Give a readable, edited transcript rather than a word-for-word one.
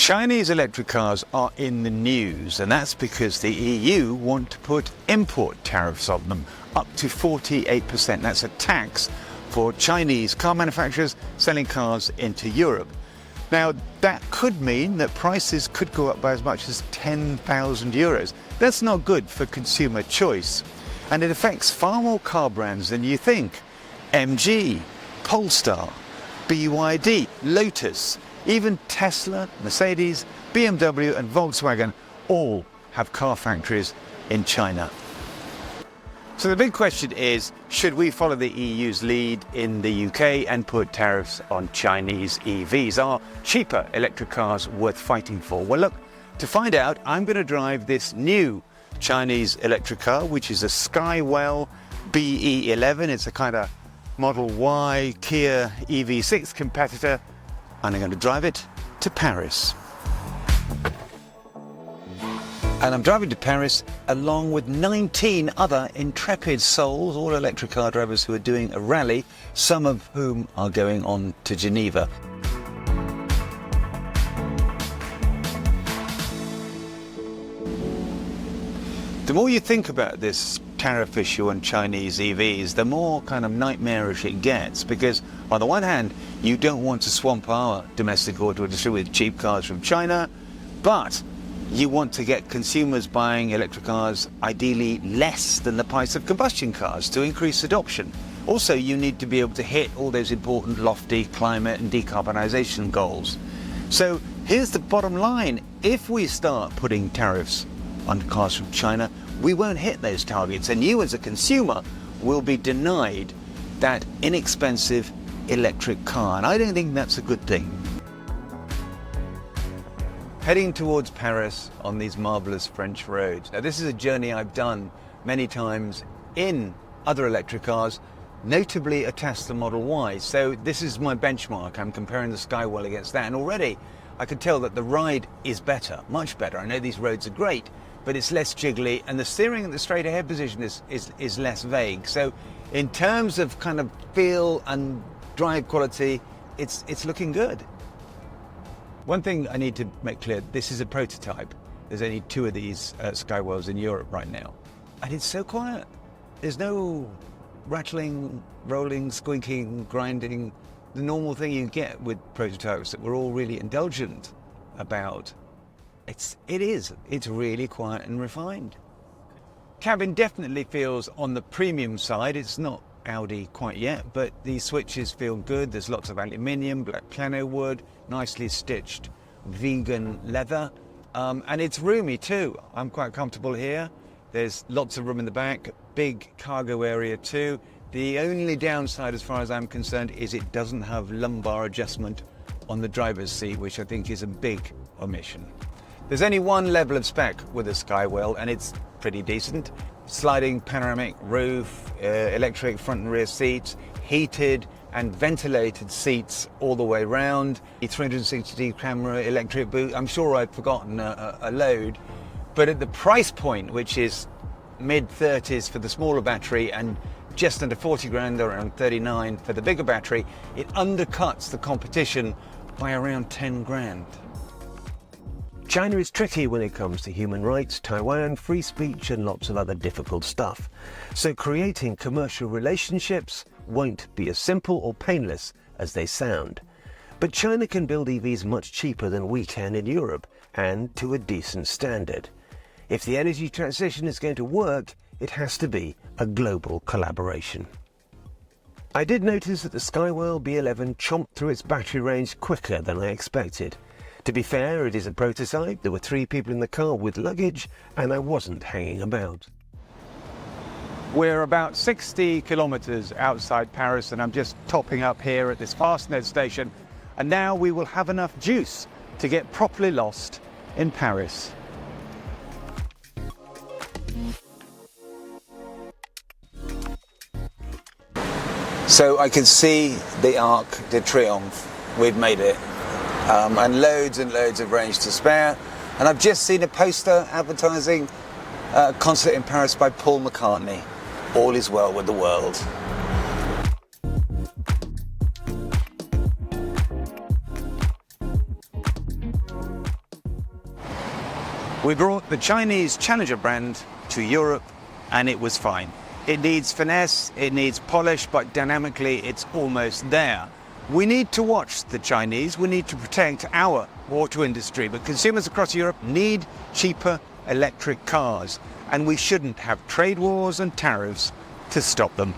Chinese electric cars are in the news, and that's because the EU want to put import tariffs on them, up to 48%. That's a tax for Chinese car manufacturers selling cars into Europe. Now, that could mean that prices could go up by as much as 10,000 euros. That's not good for consumer choice, and it affects far more car brands than you think. MG, Polestar, BYD, Lotus, even Tesla, Mercedes, BMW and Volkswagen all have car factories in China. So the big question is, should we follow the EU's lead in the UK and put tariffs on Chinese EVs? Are cheaper electric cars worth fighting for? Well, look, to find out, I'm going to drive this new Chinese electric car, which is a Skywell BE11. It's a kind of Model Y Kia EV6 competitor, and I'm going to drive it to Paris. And I'm driving to Paris along with 19 other intrepid souls, all electric car drivers who are doing a rally, some of whom are going on to Geneva. The more you think about this tariff issue on Chinese EVs, the more kind of nightmarish it gets, because on the one hand, you don't want to swamp our domestic auto industry with cheap cars from China, but you want to get consumers buying electric cars ideally less than the price of combustion cars to increase adoption. Also, you need to be able to hit all those important lofty climate and decarbonisation goals. So here's the bottom line. If we start putting tariffs on cars from China, we won't hit those targets, and you as a consumer will be denied that inexpensive electric car, and I don't think that's a good thing. Heading towards Paris on these marvellous French roads. Now, this is a journey I've done many times in other electric cars, notably a Tesla Model Y. So this is my benchmark. I'm comparing the Skywell against that, and already I can tell that the ride is better, much better. I know these roads are great, but it's less jiggly, and the steering at the straight ahead position is less vague. So in terms of kind of feel and drive quality, it's looking good. One thing I need to make clear, this is a prototype. There's only 2 of these Skywells in Europe right now. And it's so quiet. There's no rattling, rolling, squeaking, grinding, the normal thing you get with prototypes that we're all really indulgent about. It's really quiet and refined. Cabin definitely feels on the premium side. It's not Audi quite yet, but the switches feel good. There's lots of aluminium, black piano wood, nicely stitched vegan leather, and it's roomy too. I'm quite comfortable here. There's lots of room in the back, big cargo area too. The only downside, as far as I'm concerned, is it doesn't have lumbar adjustment on the driver's seat, which I think is a big omission. There's only one level of spec with a Skywell, and it's pretty decent. Sliding panoramic roof, electric front and rear seats, heated and ventilated seats all the way round, a 360 camera, electric boot. I'm sure I've forgotten a load, but at the price point, which is mid-30s for the smaller battery and just under 40 grand, around 39 for the bigger battery, it undercuts the competition by around 10 grand. China is tricky when it comes to human rights, Taiwan, free speech and lots of other difficult stuff. So creating commercial relationships won't be as simple or painless as they sound. But China can build EVs much cheaper than we can in Europe, and to a decent standard. If the energy transition is going to work, it has to be a global collaboration. I did notice that the Skywell BE11 chomped through its battery range quicker than I expected. To be fair, it is a prototype. There were 3 people in the car with luggage, and I wasn't hanging about. We're about 60 kilometers outside Paris, and I'm just topping up here at this Fastned station, and now we will have enough juice to get properly lost in Paris. So I can see the Arc de Triomphe. We've made it. And loads of range to spare. And I've just seen a poster advertising a concert in Paris by Paul McCartney. All is well with the world. We brought the Chinese Challenger brand to Europe and it was fine. It needs finesse, it needs polish, but dynamically it's almost there. We need to watch the Chinese, we need to protect our auto industry, but consumers across Europe need cheaper electric cars, and we shouldn't have trade wars and tariffs to stop them.